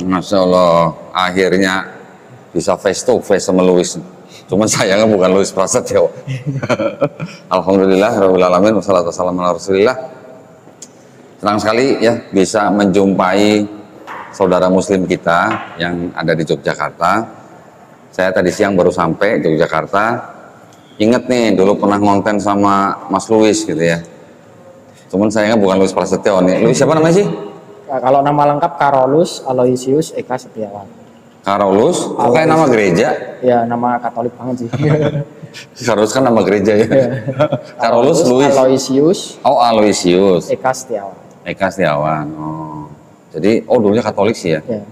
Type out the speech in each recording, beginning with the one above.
Masya Allah, akhirnya bisa face to face sama Luis. Cuman sayangnya bukan Luis Prasetyo. Alhamdulillah, rabbil alamin, wassalatu wassalamu ala rasulillah. Senang sekali ya bisa menjumpai saudara muslim kita yang ada di Yogyakarta. Saya tadi siang baru sampai di Yogyakarta. Ingat nih, dulu pernah ngonten sama Mas Luis gitu ya. Cuman sayangnya bukan Luis Prasetyo nih. Luis siapa namanya sih? Nah, kalau nama lengkap Carolus Aloysius Eka Setiawan. Carolus, kok kayak nama gereja? Ya, nama Katolik banget sih. Carolus kan nama gereja ya. Ya. Carolus Luis. Aloysius. Oh, Aloysius. Eka Setiawan. Eka Setiawan. Oh. Jadi, dulunya Katolik sih ya? Ya.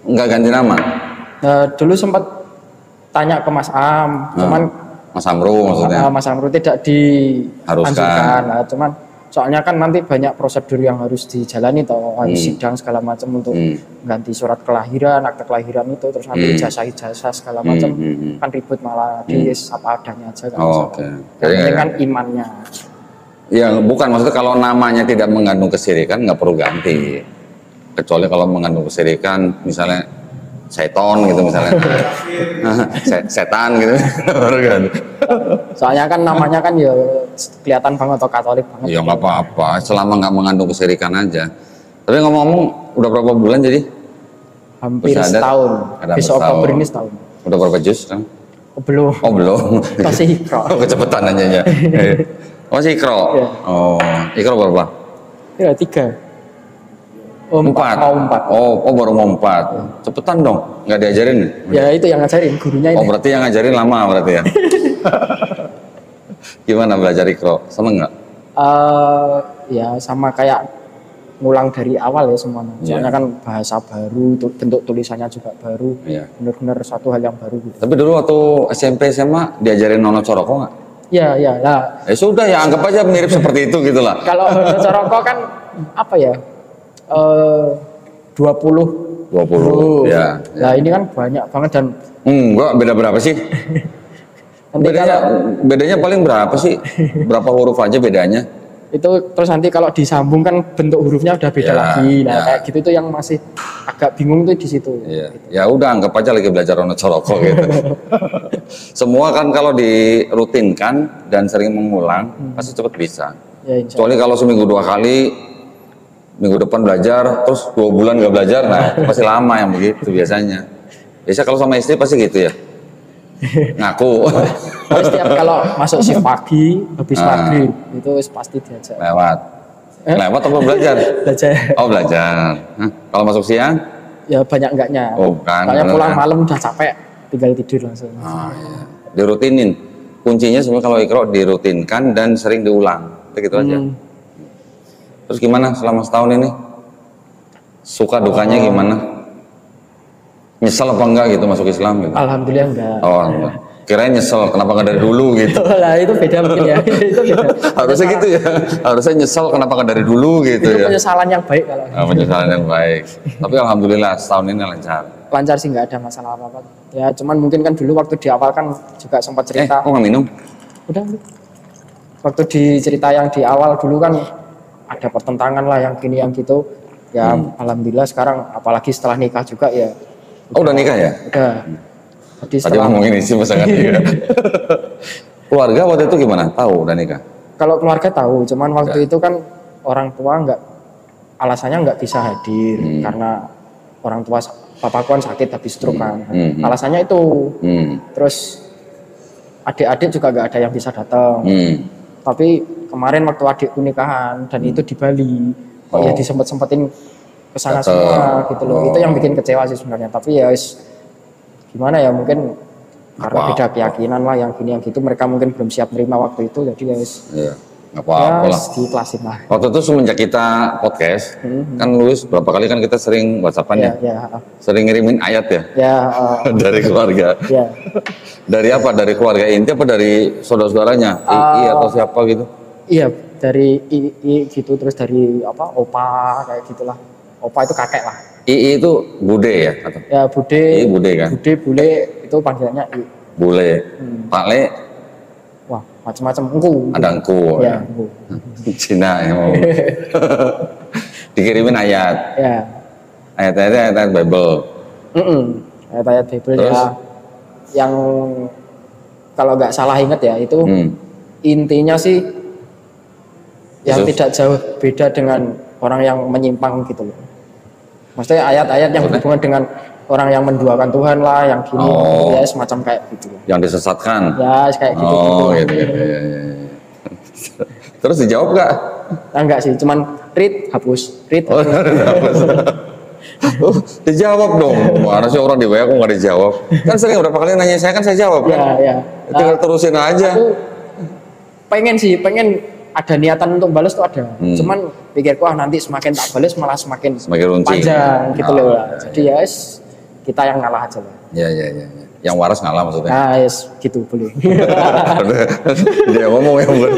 Enggak ganti nama? Nah, dulu sempat tanya ke Mas Am, cuman Mas Amru maksudnya? Mas Amru tidak dianjurkan. Nah, cuman soalnya kan nanti banyak prosedur yang harus dijalani, atau harus sidang segala macam untuk ganti surat kelahiran, akte kelahiran itu, terus nanti ijazah segala macam, kan ribut, malah di apa adanya aja kan. Oke. Yang penting kan imannya. Ya bukan, maksudnya kalau namanya tidak mengandung kesirikan nggak perlu ganti, kecuali kalau mengandung kesirikan, misalnya seton gitu misalnya, setan gitu. Soalnya kan namanya kan ya kelihatan banget atau Katolik banget. Ya nggak apa-apa, selama nggak mengandung kesirikan aja. Tapi ngomong-ngomong, udah berapa bulan jadi? Hampir setahun. Besok Oktober ini setahun. Udah berapa juz kan? Oh, belum. Oh belum. Masih ikro. Kecepatan aja ya. Masih ikro. Ya. Oh, ikro berapa? Ya 3. Oh, 4. Mau 4. Oh, baru mau 4. Ya. Cepetan dong, nggak diajarin? Ya itu yang ngajarin, gurunya ini. Oh berarti yang ngajarin lama berarti ya? Gimana belajar ikro? Seneng nggak? Ya sama kayak ngulang dari awal ya semuanya. Soalnya kan bahasa baru, bentuk tulisannya juga baru. Benar-benar suatu hal yang baru gitu. Tapi dulu waktu SMP SMA diajarin Nono Coroko nggak? Ya lah. Ya sudah ya, anggap aja mirip seperti itu gitu lah. Kalau Nono Coroko kan apa ya? 20 ya. Nah ini kan banyak banget dan enggak, beda berapa sih? Bedanya paling berapa sih? Berapa huruf aja bedanya? Itu terus nanti kalau disambung kan bentuk hurufnya udah beda lagi. Nah kayak gitu itu yang masih agak bingung tuh di situ. Ya udah, anggap aja lagi belajar Nono Coroko gitu. Semua kan kalau dirutinkan dan sering mengulang pasti cepat bisa. Kecuali kalau seminggu 2 kali, minggu depan belajar, terus 2 bulan nggak belajar, nah pasti lama yang begitu biasanya. Biasa kalau sama istri pasti gitu ya, ngaku. Setiap kalau masuk shift pagi, habis maghrib, itu pasti diajak. Lewat apa belajar? Belajar. Oh belajar. Kalau masuk siang? Ya banyak enggaknya. Oh kan. Soalnya pulang malam udah capek, tinggal tidur langsung. Iya. Dirutinin. Kuncinya sebenarnya kalau ikro dirutinkan dan sering diulang, begitu aja. Terus gimana selama setahun ini? Suka dukanya gimana? Nyesel apa enggak gitu masuk Islam gitu? Alhamdulillah enggak. Oh, alhamdulillah. Kirain nyesel, kenapa enggak dari dulu gitu? Lah itu beda mungkin ya. Itu beda. Harusnya gitu ya. Harusnya nyesel kenapa enggak dari dulu gitu itu ya. penyesalan yang baik kalau. Penyesalan yang baik. Tapi alhamdulillah setahun ini lancar. Lancar sih, nggak ada masalah apa-apa. Ya cuman mungkin kan dulu waktu di awal kan juga sempat cerita. Kok nggak minum? Udah. Waktu di cerita yang di awal dulu kan ada pertentangan lah yang gini yang gitu ya. Alhamdulillah sekarang apalagi setelah nikah juga ya. Udah nikah ya? Udah. Jadi tadi ngomongin isi pasangan nikah. Keluarga waktu itu gimana? Tahu udah nikah? Kalau keluarga tahu, cuman waktu itu kan orang tua alasannya nggak bisa hadir karena orang tua papaku kan sakit habis stroke kan. Alasannya itu. Terus adik-adik juga nggak ada yang bisa datang. Tapi kemarin waktu adikku nikahan dan itu di Bali, kok ya disempet-sempetin kesana semua gitu loh. Itu yang bikin kecewa sih sebenarnya. Tapi ya gimana ya, mungkin karena beda keyakinan lah yang gini yang gitu, mereka mungkin belum siap menerima waktu itu, jadi ya nggak apa-apa lah. Diklasin lah. Waktu itu semenjak kita podcast, kan Luis berapa kali kan kita sering WhatsAppan ya? Sering ngirimin ayat ya? Dari keluarga. Dari apa? Dari keluarga inti apa dari saudara-saudaranya? II atau siapa gitu? Iya, dari II gitu, terus dari apa? Opa kayak gitulah. Opa itu kakek lah. II itu bude ya? Atau? Ya bude. II bude kan? Bude, bule itu panggilannya I. Bule. Pak Le? Wah, macam-macam engku. Ada engku. Ya, engku. Cina ya mau. Dikirimin ayat. Ya. ayat-ayat Bible. Ayat-ayat Bible Terus? ya, yang kalau nggak salah ingat ya itu intinya sih yang Yesus. tidak jauh beda dengan orang yang menyimpang gitu loh. Maksudnya ayat-ayat yang berhubungan dengan orang yang menduakan Tuhan lah, yang gini, ya semacam kayak gitu. Yang disesatkan. Ya kayak gitu. Oh, gitu. Ya. Terus dijawab nggak? Enggak sih, cuman read hapus, read. Oh, hapus. Dijawab dong. Mana sih orang di WA kok nggak dijawab? Kan sering berapa kali nanya saya kan saya jawab. Ya. Tinggal terusin aja. Aku pengen ada niatan untuk balas tuh ada. Cuman pikirku nanti semakin tak balas malah semakin runcing. Panjang gitu loh. Jadi ya kita yang ngalah aja lah. Ya. Yang waras ngalah maksudnya. Nah, gitu boleh. Dia ngomong yang bukan.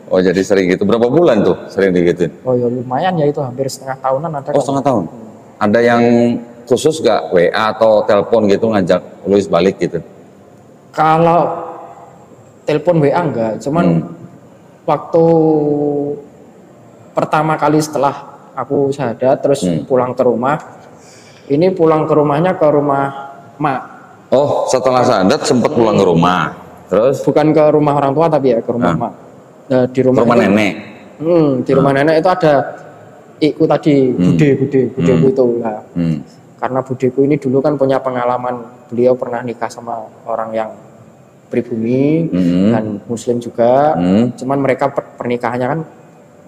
Oh jadi sering gitu. Berapa bulan tuh sering digituin? Oh ya lumayan ya, itu hampir setengah tahunan ada. Oh setengah tahun. Ada yang khusus gak WA atau telepon gitu ngajak Louis balik gitu? Kalau telepon WA enggak, cuman waktu pertama kali setelah aku syahadat terus pulang ke rumah, ini pulang ke rumahnya ke rumah mak. Oh setelah syahadat sempat pulang ke rumah, terus? Bukan ke rumah orang tua tapi ya ke rumah mak. Di rumah nenek. Di rumah nenek itu ada iku tadi, budeku itu lah. Karena budeku ini dulu kan punya pengalaman, beliau pernah nikah sama orang yang pribumi dan muslim juga. Cuman mereka pernikahannya kan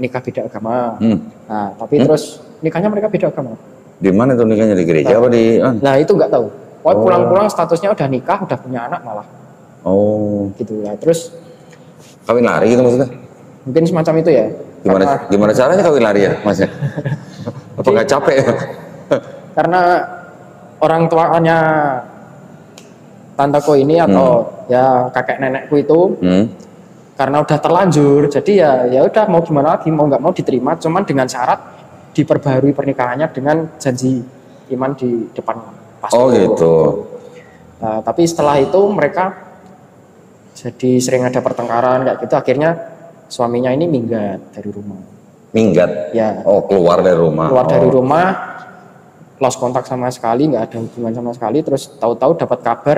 nikah beda agama. Nah, tapi terus nikahnya mereka beda agama. Di mana tuh nikahnya, di gereja apa di? Nah, itu nggak tahu. Pulang-pulang statusnya udah nikah, udah punya anak malah. Oh. Gitu ya. Terus Kawin lari gitu maksudnya? mungkin semacam itu ya. Gimana caranya kawin lari ya, Mas? Apa nggak capek ya? Karena orang tuanya tanteku ini atau ya kakek nenekku itu karena udah terlanjur, jadi ya udah mau gimana lagi, mau nggak mau diterima, cuman dengan syarat diperbarui pernikahannya dengan janji iman di depan pastor. Oh gitu. Nah, tapi setelah itu mereka jadi sering ada pertengkaran kayak gitu, akhirnya suaminya ini minggat dari rumah. Minggat? Ya. Oh keluar dari rumah. Keluar dari rumah, lost kontak sama sekali, nggak ada hubungan sama sekali, terus tahu-tahu dapat kabar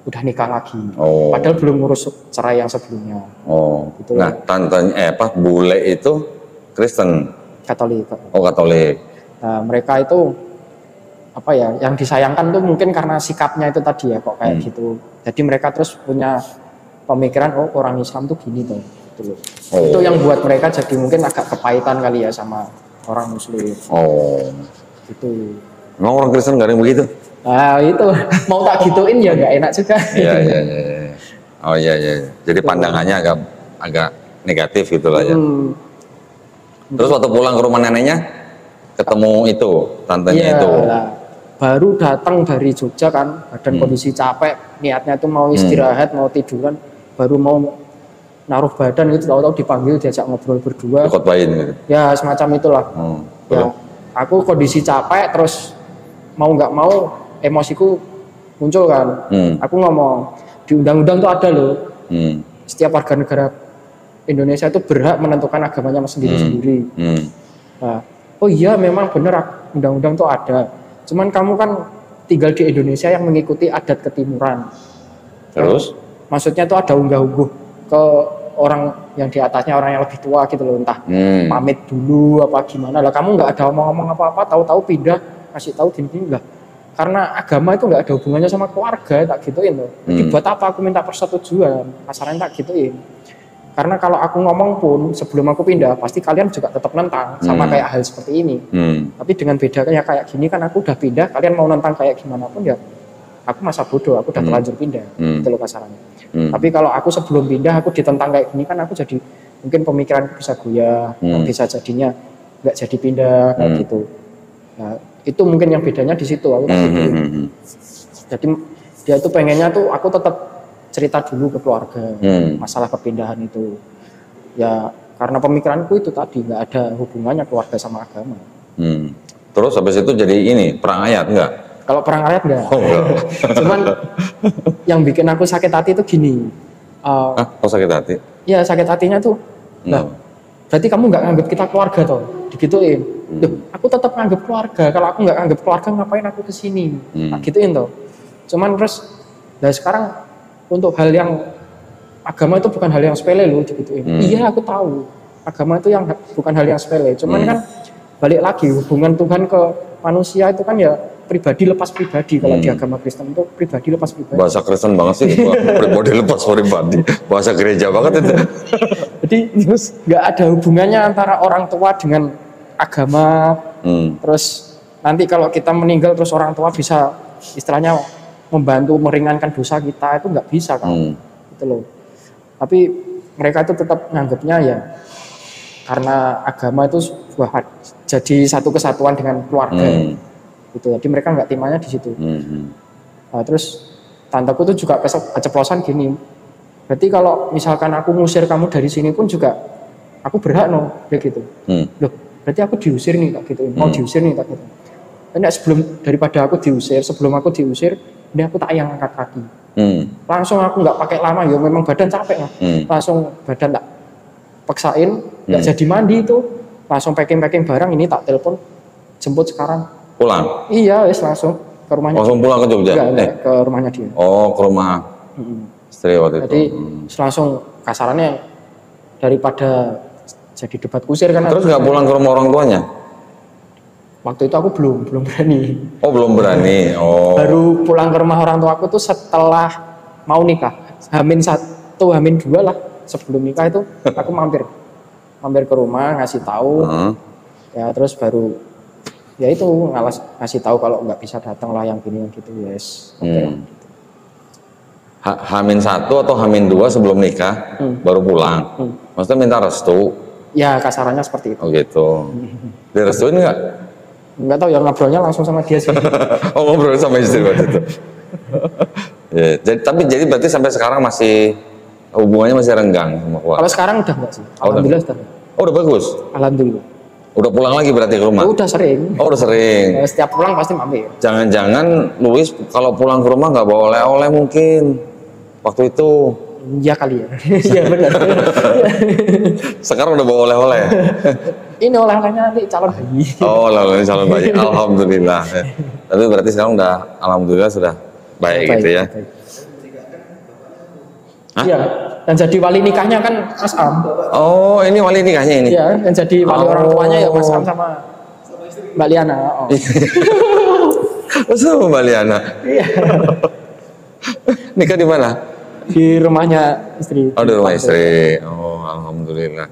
udah nikah lagi. Oh. Padahal belum ngurus cerai yang sebelumnya. Oh. Gitu. Nah tantenya bule itu Kristen. Katolik. Oh Katolik. Nah, mereka itu apa ya? Yang disayangkan tuh mungkin karena sikapnya itu tadi ya kok kayak gitu. Jadi mereka terus punya pemikiran orang Islam tuh gini tuh. Gitu loh. Oh. Itu yang buat mereka jadi mungkin agak kepahitan kali ya sama orang Muslim. Oh. Gitu. Emang orang Kristen gak ada yang begitu? Nah itu mau tak gituin ya nggak enak juga. Iya. Oh iya. Jadi pandangannya agak negatif gitu lah ya. Terus waktu pulang ke rumah neneknya ketemu itu tantenya itu. Lah, baru datang dari Jogja kan, badan kondisi capek, niatnya tuh mau istirahat, mau tiduran, baru mau naruh badan gitu, tahu-tahu dipanggil diajak ngobrol berdua. Khotbahin gitu. Ya semacam itulah. Ya, aku kondisi capek terus mau nggak mau emosiku muncul kan. Aku ngomong di undang-undang tuh ada loh. Setiap warga negara Indonesia itu berhak menentukan agamanya sendiri-sendiri. Nah, oh iya memang benar undang-undang tuh ada. Cuman kamu kan tinggal di Indonesia yang mengikuti adat ketimuran. Terus? Maksudnya tuh ada unggah-ungguh ke orang yang di atasnya, orang yang lebih tua gitu loh, entah pamit dulu apa gimana lah. Kamu nggak ada ngomong apa-apa, tahu-tahu pindah kasih tahu gini lah. Karena agama itu nggak ada hubungannya sama keluarga, tak gituin loh. Jadi buat apa aku minta persetujuan? Kasarnya tak gituin. Karena kalau aku ngomong pun sebelum aku pindah pasti kalian juga tetap nentang sama kayak hal seperti ini. Tapi dengan bedanya kayak gini kan aku udah pindah, kalian mau nentang kayak gimana pun ya aku masa bodoh, aku udah terlanjur pindah. Itu loh kasarannya. Tapi kalau aku sebelum pindah aku ditentang kayak gini kan aku jadi mungkin pemikiranku bisa goyah, bisa jadinya nggak jadi pindah kayak gitu. Nah, itu mungkin yang bedanya di situ aku Jadi dia tuh pengennya tuh aku tetap cerita dulu ke keluarga masalah perpindahan itu. Ya karena pemikiranku itu tadi nggak ada hubungannya keluarga sama agama. Terus habis itu jadi ini perang ayat enggak? Kalau perang ayat enggak. Oh, enggak. Cuman yang bikin aku sakit hati itu gini. Kok sakit hati? Ya sakit hatinya tuh. Nah, berarti kamu nggak nganggap kita keluarga toh, digituin. Loh, aku tetap nganggap keluarga, kalau aku nggak nganggap keluarga ngapain aku kesini, tak gituin toh. Cuman terus, nah sekarang untuk hal yang agama itu bukan hal yang sepele loh, digituin. Iya aku tahu, agama itu yang bukan hal yang sepele, cuman kan balik lagi hubungan Tuhan ke manusia itu kan ya pribadi lepas pribadi. Kalau di agama Kristen itu pribadi lepas pribadi. Bahasa Kristen banget sih, pribadi lepas pribadi. Bahasa gereja banget itu. Jadi terus nggak ada hubungannya antara orang tua dengan agama. Terus nanti kalau kita meninggal terus orang tua bisa istilahnya membantu meringankan dosa kita, itu nggak bisa kan, gitu loh. Tapi mereka itu tetap nganggapnya ya karena agama itu jadi satu kesatuan dengan keluarga. Gitu. Jadi mereka nggak timanya di situ. Nah, terus tanteku tuh juga keceplosan gini. Berarti kalau misalkan aku ngusir kamu dari sini pun juga aku berhak no, kayak gitu. Loh, berarti aku diusir nih kak gitu. Mau diusir nih kak gitu. Ini sebelum daripada aku diusir, sebelum aku diusir, ini aku tak yang angkat kaki. Langsung aku nggak pakai lama ya, memang badan capek lah. Langsung badan tak paksain, nggak jadi mandi itu, langsung packing barang, ini tak telepon, jemput sekarang. Pulang? Iya, wis langsung ke rumahnya. Langsung pulang ke Jogja? Enggak, ke rumahnya dia. Oh, ke rumah istri waktu Jadi itu. langsung kasarannya daripada jadi debat kusir kan. Terus nggak pulang ke rumah orang tuanya? Waktu itu aku belum berani. Oh, belum berani. Oh. Baru pulang ke rumah orang tua aku tuh setelah mau nikah. Hamin 1, Hamin 2 lah. Sebelum nikah itu aku mampir ke rumah ngasih tahu. Ya terus baru ya itu ngasih tahu kalau nggak bisa datang lah yang gini yang gitu, yes. Gitu. Hamin 1 atau Hamin 2 sebelum nikah baru pulang. Maksudnya minta restu? Ya kasarannya seperti itu. Oh gitu. Direstuin nggak? Nggak tahu ya, ngobrolnya langsung sama dia sih. Oh, ngobrol sama istri waktu itu. Ya, jadi berarti sampai sekarang masih hubungannya masih renggang sama keluarga? Kalau sekarang udah nggak sih? Alhamdulillah sudah. Oh, udah bagus. Alhamdulillah. Udah pulang lagi berarti ke rumah? Udah sering. Oh, udah sering. Setiap pulang pasti mampir. Jangan-jangan Luis kalau pulang ke rumah nggak bawa oleh-oleh mungkin waktu itu? Iya kali ya. Iya benar. Sekarang udah bawa oleh-oleh. Ini oleh-olehnya nanti calon bayi. Oh, oleh-oleh calon bayi. Alhamdulillah. Tapi berarti sekarang udah alhamdulillah sudah baik gitu ya. Iya. Dan jadi wali nikahnya kan Mas Am. Oh, ini wali nikahnya ini? Iya, dan jadi wali orang tuanya ya Mas Am sama Mbak Liana. Oh. Sama Mbak Liana? Iya. Nikah di mana? Di rumahnya istri. Oh, di rumah istri. Oh, alhamdulillah.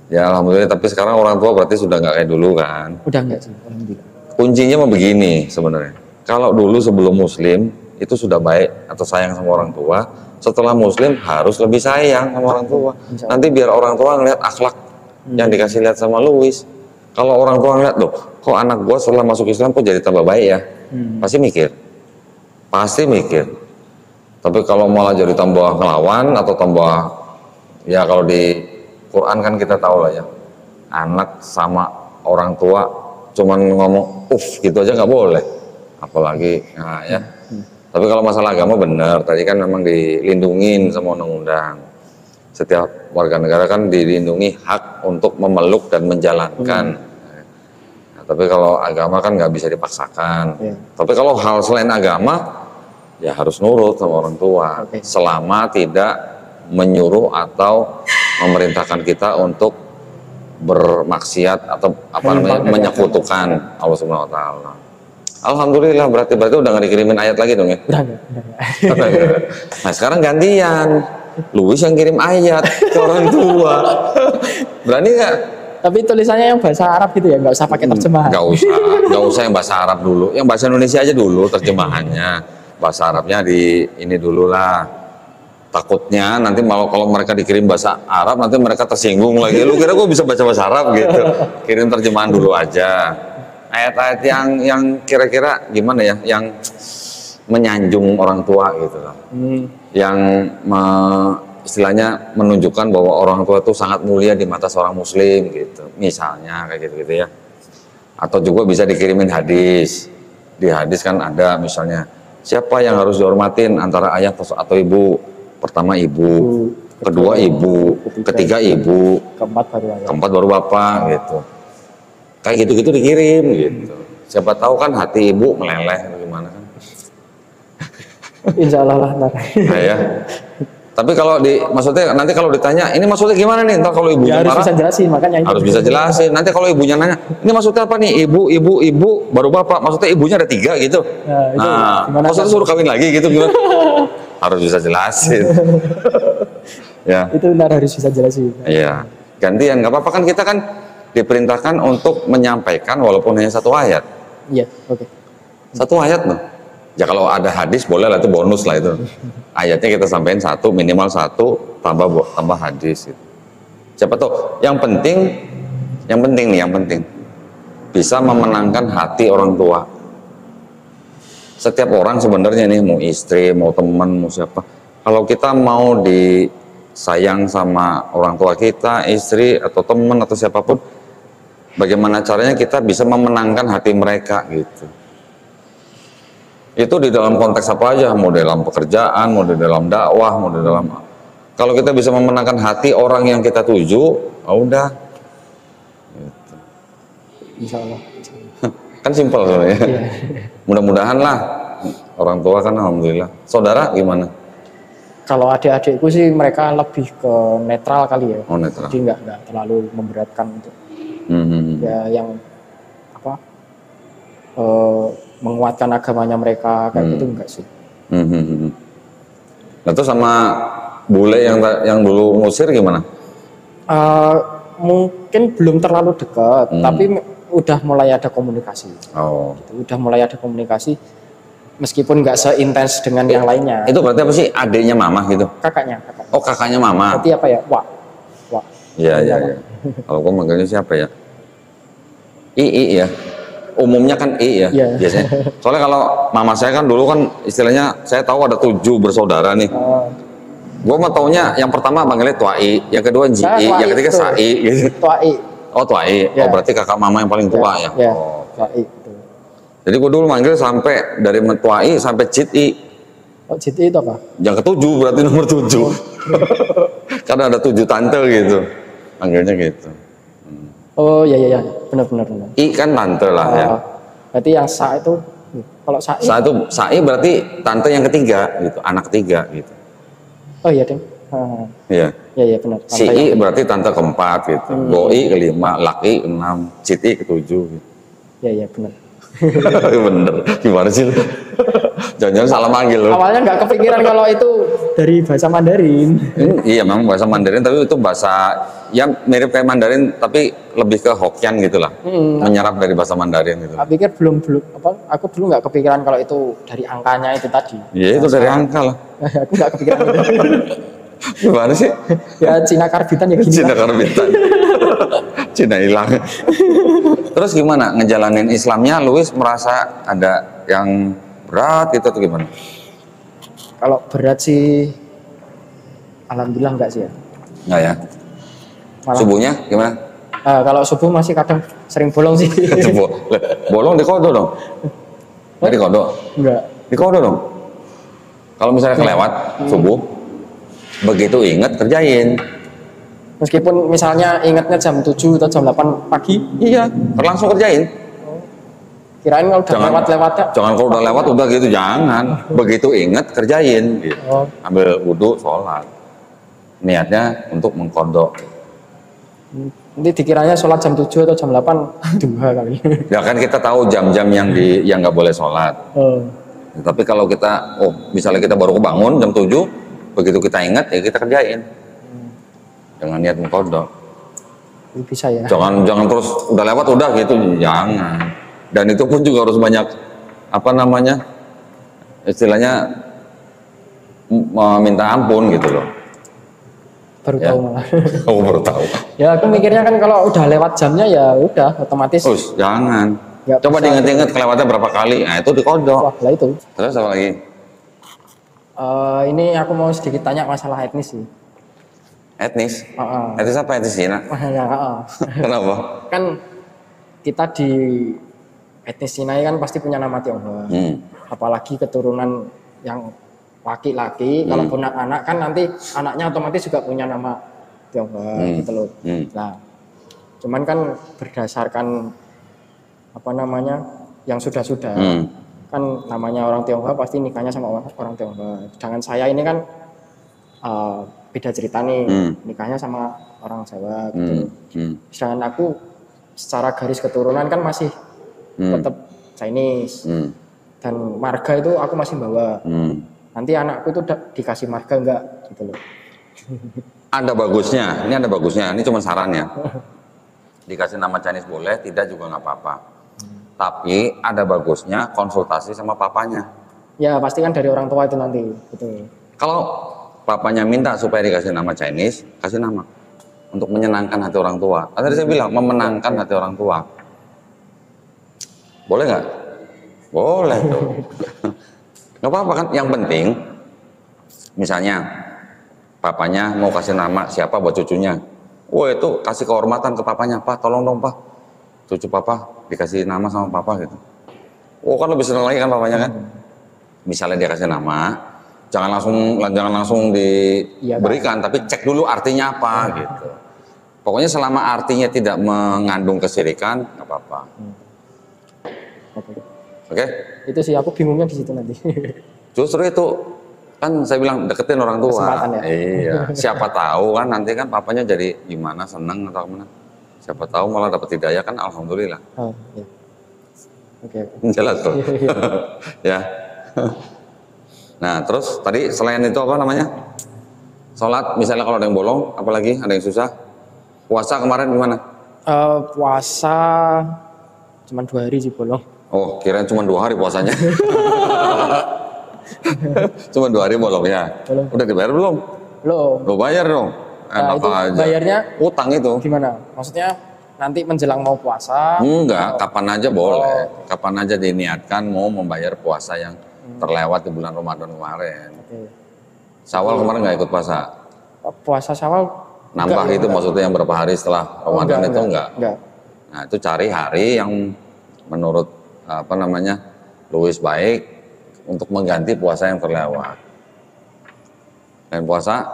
Ya alhamdulillah. Tapi sekarang orang tua berarti sudah nggak kayak dulu kan? Udah nggak sih, alhamdulillah. Kuncinya mah begini sebenarnya. Kalau dulu sebelum Muslim itu sudah baik atau sayang sama orang tua, setelah Muslim harus lebih sayang sama orang tua. Nanti biar orang tua ngeliat akhlak yang dikasih lihat sama Luis. Kalau orang tua ngeliat, loh, kok anak gua setelah masuk Islam kok jadi tambah baik ya? Pasti mikir. Tapi kalau malah jadi tambah ngelawan atau tambah, ya kalau di Quran kan kita tahu lah ya, anak sama orang tua cuman ngomong gitu aja nggak boleh, apalagi nah ya. Tapi kalau masalah agama benar, tadi kan memang dilindungin sama undang-undang. Setiap warga negara kan dilindungi hak untuk memeluk dan menjalankan. Nah, tapi kalau agama kan nggak bisa dipaksakan. Tapi kalau hal selain agama, ya harus nurut sama orang tua. Selama tidak menyuruh atau memerintahkan kita untuk bermaksiat atau menyekutukan Allah Subhanahu wa taala. Alhamdulillah, berarti udah nggak dikirimin ayat lagi dong ya? Udah. Nah sekarang gantian, Luis yang kirim ayat ke orang tua. Berani nggak? Tapi tulisannya yang bahasa Arab gitu ya, nggak usah pakai terjemahan. Nggak usah yang bahasa Arab dulu, yang bahasa Indonesia aja dulu terjemahannya. Bahasa Arabnya di ini dulu lah. Takutnya nanti kalau mereka dikirim bahasa Arab nanti mereka tersinggung lagi. Lu kira gue bisa baca bahasa Arab gitu? Kirim terjemahan dulu aja. Ayat-ayat yang kira-kira gimana ya, yang menyanjung orang tua gitu loh. Yang istilahnya menunjukkan bahwa orang tua itu sangat mulia di mata seorang muslim gitu. Misalnya kayak gitu ya. Atau juga bisa dikirimin hadis. Di hadis kan ada misalnya siapa yang harus dihormatin antara ayah atau ibu? Pertama ibu, kedua ibu, ketiga ibu, keempat baru bapak gitu. Kayak gitu-gitu dikirim gitu. Siapa tahu kan hati ibu meleleh gimana kan. Insya Allah lah. Nah, ya. Tapi kalau maksudnya nanti kalau ditanya, ini maksudnya gimana nih? Ntar kalau ibunya harus marah, bisa jelasin, makanya harus bisa jelasin. Nanti kalau ibunya nanya, ini maksudnya apa nih? Ibu, baru bapak. Maksudnya ibunya ada 3 gitu. Nah maksudnya suruh kawin lagi gitu gimana? Harus bisa jelasin. Ya. Itu benar, harus bisa jelasin. Iya. Gantian, nggak apa-apa kan, kita kan diperintahkan untuk menyampaikan walaupun hanya 1 ayat. Iya, oke. 1 ayat loh. Ya kalau ada hadis boleh lah, itu bonus lah itu. Ayatnya kita sampaikan 1, minimal 1, tambah hadis gitu. Siapa tahu, yang penting bisa memenangkan hati orang tua. Setiap orang sebenarnya nih, mau istri, mau teman, mau siapa, kalau kita mau disayang sama orang tua kita, istri atau teman atau siapapun, bagaimana caranya kita bisa memenangkan hati mereka gitu. Itu di dalam konteks apa aja, mau di dalam pekerjaan, mau di dalam dakwah, mau di dalam, kalau kita bisa memenangkan hati orang yang kita tuju, udah gitu. Insya Allah. Kan simpel sebenarnya. Iya. Mudah-mudahan lah, orang tua kan alhamdulillah. Saudara gimana? Kalau adik-adikku sih mereka lebih ke netral kali ya. Oh, netral. Jadi nggak terlalu memberatkan untuk ya yang apa menguatkan agamanya mereka kayak gitu enggak sih. Nah, itu sama bule yang dulu ngusir gimana? Mungkin belum terlalu dekat, tapi udah mulai ada komunikasi. Oh. Gitu. Udah mulai ada komunikasi, meskipun nggak seintens dengan yang lainnya. Itu berarti apa sih? Adiknya mama gitu? Kakaknya. Oh, kakaknya mama. Berarti apa ya? Wah. Iya. Kalau gua manggilnya siapa ya? I ya. Umumnya kan I ya, biasanya. Soalnya kalau mama saya kan dulu kan istilahnya, saya tahu ada 7 bersaudara nih. Gua mah taunya yang pertama manggilnya Tuai, yang kedua Ji, yang ketiga Sai gitu. Tuai. Oh, Tuai. Ya. Oh, berarti kakak mama yang paling tua ya. Ya. Oh. Tuai itu. Jadi gua dulu manggil sampai dari Tuai sampai Citi. Oh, Citi itu apa? Yang ke-7 berarti nomor 7. Karena ada 7 tante gitu. Manggilnya gitu. Oh iya, benar. I kan tante lah ya. Berarti yang Sa itu, kalau Sai berarti tante yang ketiga gitu, anak ketiga gitu. Oh iya deh. Iya benar. Si I berarti tante keempat gitu. Goi kelima, Laki 6, Citi ke-7 gitu. Iya benar. Bener, gimana sih? Jangan-jangan salah manggil loh. Awalnya nggak kepikiran kalau itu dari bahasa Mandarin. Iya memang bahasa Mandarin, tapi itu bahasa ya mirip kayak Mandarin, tapi lebih ke Hokkien gitulah, menyerap dari bahasa Mandarin gitu. Aku pikir aku dulu nggak kepikiran kalau itu dari angkanya itu tadi. Iya itu dari angka lah. Aku nggak kepikiran. Gimana sih? Ya Cina karbitan ya gini. Cina karbitan. Cina hilang. Terus gimana ngejalanin Islamnya? Luis merasa ada yang berat gitu atau gimana? Kalau berat sih, alhamdulillah enggak sih ya. Enggak ya. Subuhnya gimana? Kalau subuh masih kadang sering bolong sih. Bolong di kodo dong? Nggak di kodo? Enggak. Di kodo dong? Kalau misalnya kelewat subuh, begitu ingat kerjain. Meskipun misalnya ingatnya jam 7 atau jam 8 pagi, iya, langsung kerjain. Kirain kalau udah lewat-lewatnya. Jangan kalau udah lewat udah gitu, jangan. Begitu ingat kerjain gitu. Ambil wudhu, sholat. Niatnya untuk mengkodok. Nanti dikiranya sholat jam 7 atau jam 8 duha kali. Ya kan kita tahu jam-jam yang nggak boleh sholat. Tapi kalau kita, misalnya kita baru kebangun jam 7, begitu kita ingat ya kita kerjain. Dengan niat mengkodok. Bisa ya. Jangan terus udah lewat udah gitu, jangan. Dan itu pun juga harus banyak istilahnya meminta ampun gitu loh. Baru tahu malah. Oh, baru tahu. Ya aku mikirnya kan kalau udah lewat jamnya ya udah otomatis. Jangan. Coba diingat-ingat kelewatnya berapa kali. Nah itu dikodok. Wah lah itu. Terus apa lagi? Ini aku mau sedikit tanya masalah etnis sih. Etnis? Etnis apa? Etnis Cina? Kenapa? Kan kita di etnis Cina kan pasti punya nama Tionghoa. Apalagi keturunan yang laki-laki, kalaupun anak kan nanti anaknya otomatis juga punya nama Tionghoa gitu loh. Nah, cuman kan berdasarkan apa namanya yang sudah-sudah kan namanya orang Tionghoa pasti nikahnya sama orang Tionghoa. Sedangkan saya ini kan beda cerita nih, nikahnya sama orang Jawa gitu. Sedangkan aku secara garis keturunan kan masih tetap Chinese dan marga itu aku masih bawa. Nanti anakku itu dikasih marga enggak gitu loh. Ada bagusnya, ini cuma saran ya. Dikasih nama Chinese boleh, tidak juga nggak apa-apa. Tapi ada bagusnya konsultasi sama papanya. Ya pasti kan dari orang tua itu nanti gitu. Kalau papanya minta supaya dikasih nama Chinese, kasih nama untuk menyenangkan hati orang tua. Tadi saya bilang memenangkan hati orang tua. Boleh nggak? Boleh tuh. Nggak apa-apa kan? Yang penting, misalnya papanya mau kasih nama siapa buat cucunya. Wah itu kasih kehormatan ke papanya, Pak tolong dong Pak, cucu papa dikasih nama sama papa gitu. Oh kan lebih senang lagi kan papanya kan. Misalnya dia kasih nama, jangan langsung diberikan, tapi cek dulu artinya apa gitu. Pokoknya selama artinya tidak mengandung kesirikan, nggak apa-apa. Oke? Itu sih aku bingungnya di situ nanti. Justru itu kan saya bilang deketin orang tua. Kesempatan ya? Iya. Siapa tahu kan nanti kan papanya jadi gimana, seneng atau gimana. Siapa tahu malah dapat hidayah kan, alhamdulillah. Oh, iya. Oke. Jelas tuh. Ya. Nah terus tadi selain itu apa namanya? Sholat misalnya kalau ada yang bolong, apalagi ada yang susah. Puasa kemarin gimana? Puasa cuma 2 hari sih bolong. Oh kirain cuma 2 hari puasanya. Cuma 2 hari bolongnya. Udah dibayar belum? Belum. Lo bayar dong. Nah, itu aja. Bayarnya utang itu. gimana? Maksudnya nanti menjelang mau puasa? Enggak, kapan aja boleh. Kapan aja diniatkan mau membayar puasa yang terlewat di bulan Ramadan kemarin. Syawal kemarin nggak ikut puasa? Puasa Syawal? Nambah itu maksudnya yang berapa hari setelah Ramadan itu enggak? Nah itu cari hari yang menurut apa namanya Louis baik untuk mengganti puasa yang terlewat. Dan puasa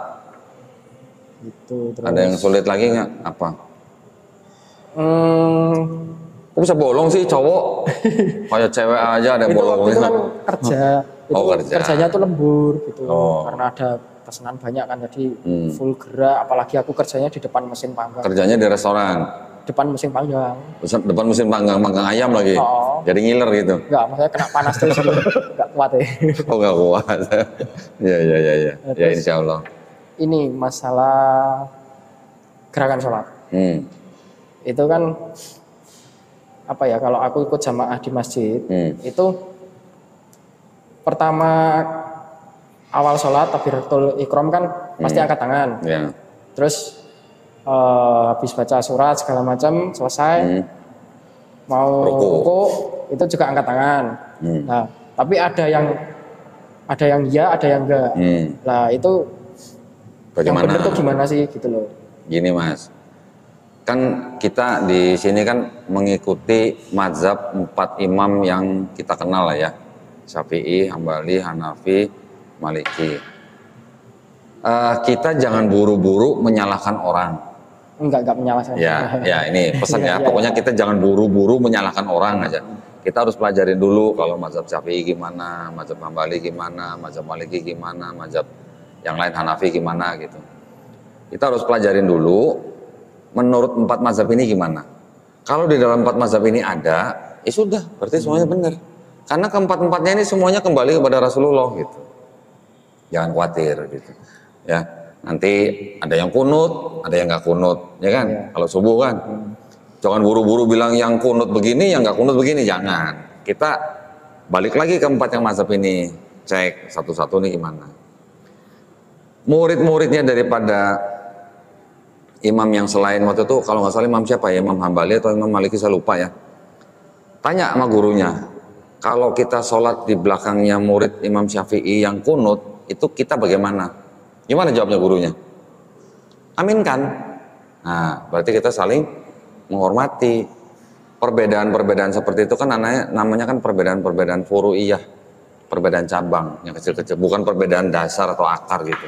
itu terus. Ada yang sulit lagi nggak? Apa? Kok bisa bolong sih cowok? Kayak cewek aja ada yang bolong. Itu kan kerja. Kerjanya tuh lembur gitu. Karena ada pesanan banyak kan, jadi full gerak. Apalagi aku kerjanya di depan mesin panggang. Kerjanya di restoran? Depan mesin panggang. Depan mesin panggang ayam lagi? Jadi ngiler gitu? Enggak, maksudnya kena panas terus gitu. Enggak kuat ya. Oh enggak kuat. Iya. Ya insya Allah. Ini masalah gerakan sholat. Itu kan apa ya, kalau aku ikut jamaah di masjid itu pertama awal sholat takbiratul ihram kan pasti angkat tangan. Terus habis baca surat segala macam selesai mau ruku itu juga angkat tangan. Nah tapi ada yang iya ada yang enggak. Nah itu bagaimana? Yang benar tuh gimana sih gitu loh. Gini Mas, kan kita di sini kan mengikuti mazhab 4 imam yang kita kenal lah ya, Syafi'i, Hambali, Hanafi, Maliki. Kita jangan buru-buru menyalahkan orang. Enggak menyalahkan. Ya ini pesan ya. Pokoknya kita jangan buru-buru menyalahkan orang aja. Kita harus pelajarin dulu kalau mazhab Syafi'i gimana, mazhab Hambali gimana, mazhab Maliki gimana, mazhab yang lain Hanafi gimana gitu. Kita harus pelajarin dulu menurut 4 mazhab ini gimana. Kalau di dalam 4 mazhab ini ada, ya sudah, berarti semuanya benar. Karena keempat-empatnya ini semuanya kembali kepada Rasulullah gitu. Jangan khawatir gitu. Ya. Nanti ada yang kunut, ada yang nggak kunut, ya kan? Kalau subuh kan, jangan buru-buru bilang yang kunut begini, yang nggak kunut begini, jangan. Kita balik lagi ke 4 yang mazhab ini, cek satu-satu nih gimana. Murid-muridnya daripada imam yang selain waktu itu, kalau nggak salah imam siapa ya, Imam Hambali atau Imam Maliki saya lupa ya. Tanya sama gurunya, kalau kita sholat di belakangnya murid Imam Syafi'i yang kunut, itu kita bagaimana? Gimana jawabnya gurunya? Aminkan. Nah, berarti kita saling menghormati. Perbedaan-perbedaan seperti itu kan namanya kan perbedaan-perbedaan furu'iyah. perbedaan cabang yang kecil-kecil, bukan perbedaan dasar atau akar gitu.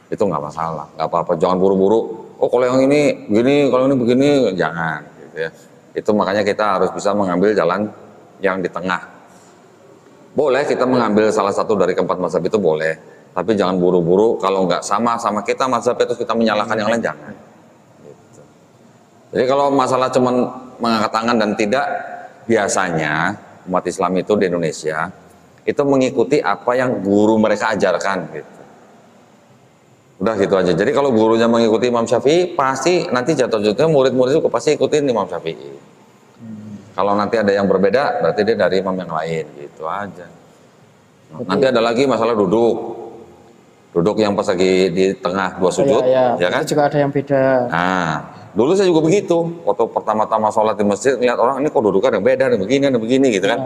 Itu nggak masalah, nggak apa-apa. Jangan buru-buru. Oh kalau yang ini begini, kalau ini begini, jangan. Gitu ya. Itu makanya kita harus bisa mengambil jalan yang di tengah. Boleh kita mengambil salah satu dari keempat mazhab itu boleh, tapi jangan buru-buru. Kalau nggak sama kita mazhab itu kita menyalahkan yang lain, jangan. Gitu. Jadi kalau masalah cuman mengangkat tangan dan tidak, biasanya umat Islam itu di Indonesia itu mengikuti apa yang guru mereka ajarkan gitu. Udah gitu aja. Jadi kalau gurunya mengikuti Imam Syafi'i, pasti nanti jatuh-jatuhnya murid-murid itu pasti ikutin Imam Syafi'i. Kalau nanti ada yang berbeda, berarti dia dari imam yang lain, gitu aja. Nanti ada lagi masalah duduk yang pas lagi di tengah dua sujud, ya kan? Itu juga ada yang beda. Nah, dulu saya juga begitu. Waktu pertama-tama sholat di masjid, lihat orang ini kok duduknya ada yang beda, ada begini, gitu kan?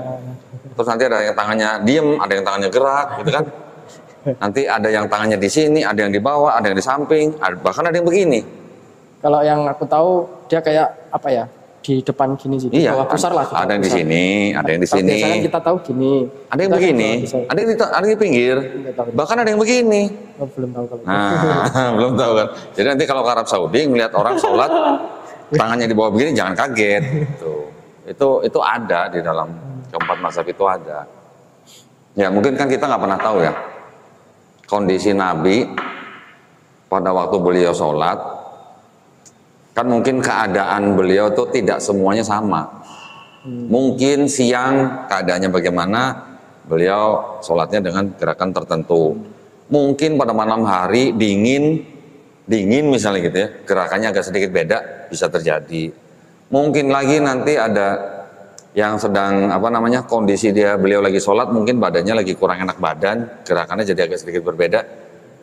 Terus nanti ada yang tangannya diem, ada yang tangannya gerak, gitu kan? Nanti ada yang tangannya di sini, ada yang di bawah, ada yang di samping, bahkan ada yang begini. Kalau yang aku tahu dia kayak apa ya? Di depan gini sih, di bawah pusar lah. Ada yang di sini, ada yang di sini. Biasanya kita tahu gini. Ada yang begini, ada yang di pinggir, bahkan ada yang begini. Oh, belum tahu kalau. Nah, belum tahu kan. Jadi nanti kalau ke Arab Saudi ngelihat orang sholat tangannya di bawah begini, jangan kaget. Itu ada di dalam keempat mazhab itu ada. Ya mungkin kan kita nggak pernah tahu ya kondisi Nabi pada waktu beliau sholat. Kan mungkin keadaan beliau tuh tidak semuanya sama. Mungkin siang keadaannya bagaimana, beliau sholatnya dengan gerakan tertentu. Mungkin pada malam hari dingin misalnya gitu ya, gerakannya agak sedikit beda, bisa terjadi. Mungkin lagi nanti ada yang sedang kondisi beliau lagi sholat, mungkin badannya lagi kurang enak badan, gerakannya jadi agak sedikit berbeda,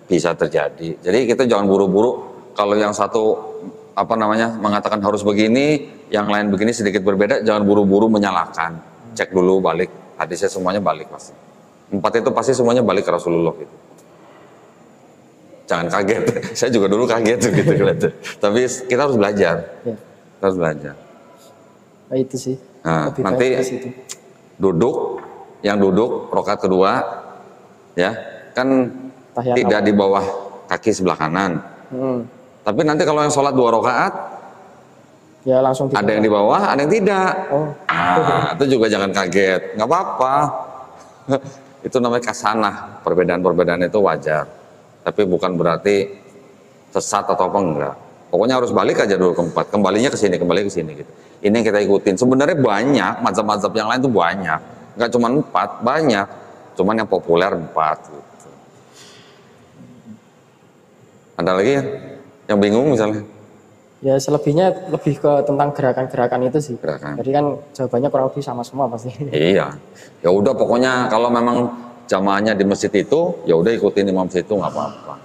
bisa terjadi. Jadi kita jangan buru-buru. Kalau yang satu mengatakan harus begini, yang lain begini sedikit berbeda, jangan buru-buru menyalahkan. Cek dulu balik, hadisnya semuanya balik pasti. 4 itu pasti semuanya balik ke Rasulullah gitu. Jangan kaget. Saya juga dulu kaget gitu. Tapi kita harus belajar. Ya. Kita harus belajar. Nah, itu sih. Nah, nanti yang duduk rakaat kedua ya, kan tidak di bawah kaki sebelah kanan. Tapi nanti kalau yang sholat 2 rakaat, ya langsung ada yang di bawah, ada yang tidak. Nah, itu juga jangan kaget, nggak apa-apa. Itu namanya kasanah, perbedaan-perbedaan itu wajar. Tapi bukan berarti sesat atau apa, enggak. Pokoknya harus balik aja dulu keempat, kembali ke sini gitu. Ini yang kita ikutin. Sebenarnya banyak mazhab-mazhab yang lain tuh banyak, nggak cuma 4, banyak. Cuman yang populer 4. Gitu. Ada lagi ya? Yang bingung misalnya? Ya selebihnya lebih ke tentang gerakan-gerakan itu sih. Jadi kan jawabannya kurang lebih sama semua pasti. Iya. Ya udah pokoknya kalau memang jamaahnya di masjid itu, ya udah ikutin imam situ nggak apa-apa.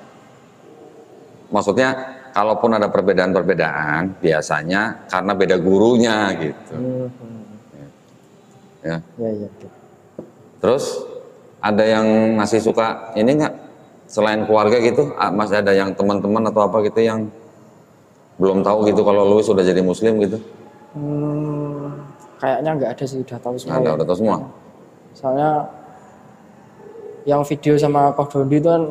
Maksudnya kalaupun ada perbedaan-perbedaan, biasanya karena beda gurunya gitu. Ya. Terus ada yang masih suka ini nggak? Selain keluarga gitu, masih ada yang teman-teman atau apa gitu yang belum tahu gitu kalau Louis sudah jadi muslim gitu? Kayaknya nggak ada sih, udah tahu semua. Udah tahu semua? Soalnya yang video sama Koh Dondi itu kan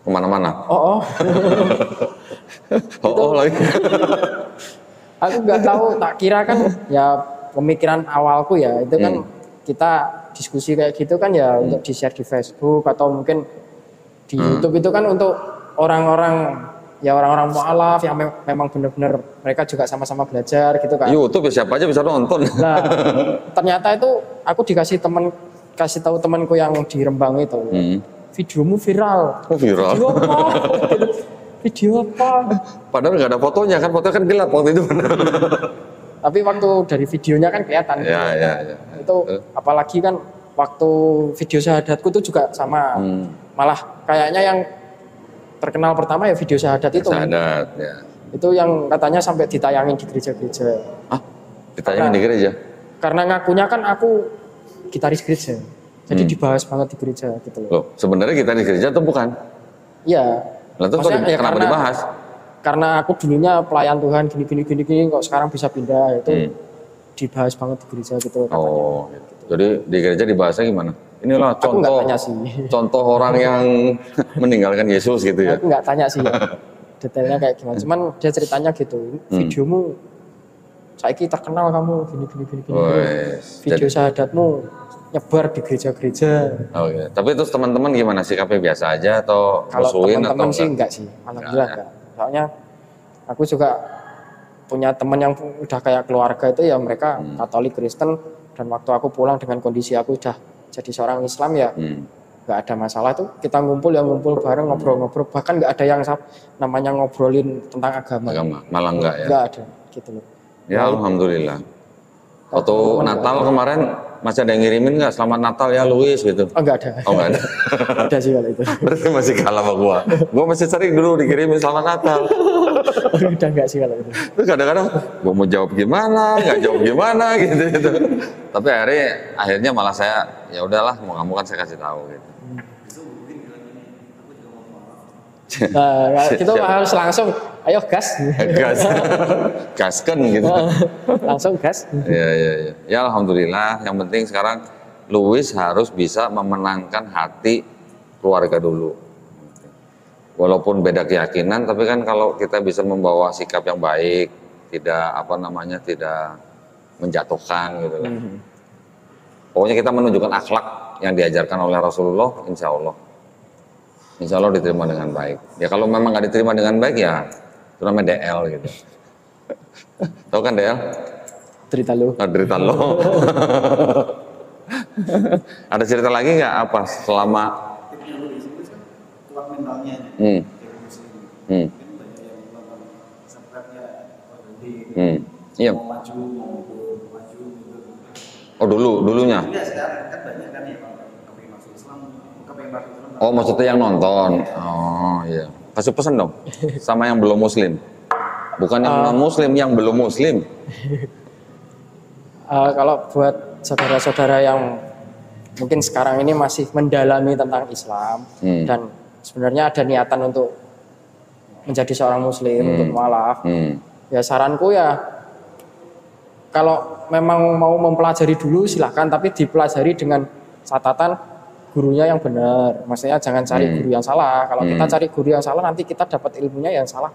kemana-mana? Lagi. Aku nggak tahu, tak kira kan ya pemikiran awalku ya, itu kan kita diskusi kayak gitu kan ya untuk di-share di Facebook atau mungkin di YouTube itu kan untuk orang-orang mu'alaf yang memang benar-benar mereka juga sama-sama belajar gitu kan. YouTube ya siapa aja bisa nonton. Nah, ternyata itu aku kasih tahu temanku yang di Rembang itu. Videomu viral. Viral. Video apa? Padahal nggak ada fotonya kan, fotonya kan gelap waktu itu. Tapi waktu dari videonya kan kelihatan. Ya. Itu apalagi kan waktu video syahadatku itu juga sama. Malah kayaknya yang terkenal pertama ya video syahadat itu. Syahadat, ya. Itu yang katanya sampai ditayangin di gereja-gereja. Ditayangin di gereja? Karena ngakunya kan aku gitaris gereja. Jadi dibahas banget di gereja gitu loh. Loh, sebenarnya gitaris gereja atau bukan? Iya. Lalu kenapa dibahas? Karena aku dulunya pelayan Tuhan gini kok sekarang bisa pindah itu dibahas banget di gereja gitu katanya. Oh, gitu. Jadi di gereja dibahasnya gimana? Inilah Aku nggak contoh tanya sih. contoh orang yang meninggalkan Yesus gitu ya. Aku nggak tanya sih ya, detailnya kayak gimana. Cuman dia ceritanya gitu, videomu saiki terkenal kamu gini. Wes, Video sahadatmu nyebar di gereja-gereja. Oke. Tapi terus teman-teman gimana, sikapnya biasa aja atau Kalau musuhin atau teman-teman sih enggak? enggak sih, alhamdulillah enggak. Soalnya aku juga punya teman yang udah kayak keluarga itu ya mereka Katolik Kristen, dan waktu aku pulang dengan kondisi aku udah jadi seorang Islam ya nggak ada masalah tuh, kita ngumpul bareng ngobrol-ngobrol, bahkan nggak ada yang namanya ngobrolin tentang agama. Malah enggak ya? Nggak ada gitu loh. Ya alhamdulillah. Waktu Natal kemarin masih ada yang ngirimin nggak selamat Natal ya Luis gitu? Oh enggak ada. Oh enggak ada. Ada sih kalau itu. Berarti masih kalah sama gua. Gua masih sering dulu dikirimin selamat Natal. Udah enggak sih kalau itu. Terus kadang-kadang gua mau jawab gimana, nggak jawab gimana gitu. Tapi akhirnya malah saya ya udahlah, mau kamu kan saya kasih tahu gitu. Nah, kita harus langsung, ayo gas. Gaskan gitu. Langsung gas. Ya. Ya alhamdulillah. Yang penting sekarang Luis harus bisa memenangkan hati keluarga dulu. Walaupun beda keyakinan, tapi kan kalau kita bisa membawa sikap yang baik, tidak tidak menjatuhkan gitu kan. Pokoknya kita menunjukkan akhlak yang diajarkan oleh Rasulullah, Insya Allah diterima dengan baik. Ya kalau memang nggak diterima dengan baik ya itu namanya DL gitu. Tahu kan DL? Cerita lu. Derita lo. Ada cerita lagi nggak apa selama? Kuat mentalnya. Iya. Mau maju. Oh dulunya. Iya sekarang kan banyak kan ya kepengen masuk Islam. Oh maksudnya yang nonton. Oh iya. Kasih pesan dong sama yang belum Muslim. Bukan yang non Muslim, yang belum Muslim. Kalau buat saudara-saudara yang mungkin sekarang ini masih mendalami tentang Islam dan sebenarnya ada niatan untuk menjadi seorang Muslim, untuk mualaf, ya saranku ya kalau memang mau mempelajari dulu silahkan, tapi dipelajari dengan catatan gurunya yang benar. Maksudnya jangan cari guru yang salah. Kalau kita cari guru yang salah nanti kita dapat ilmunya yang salah.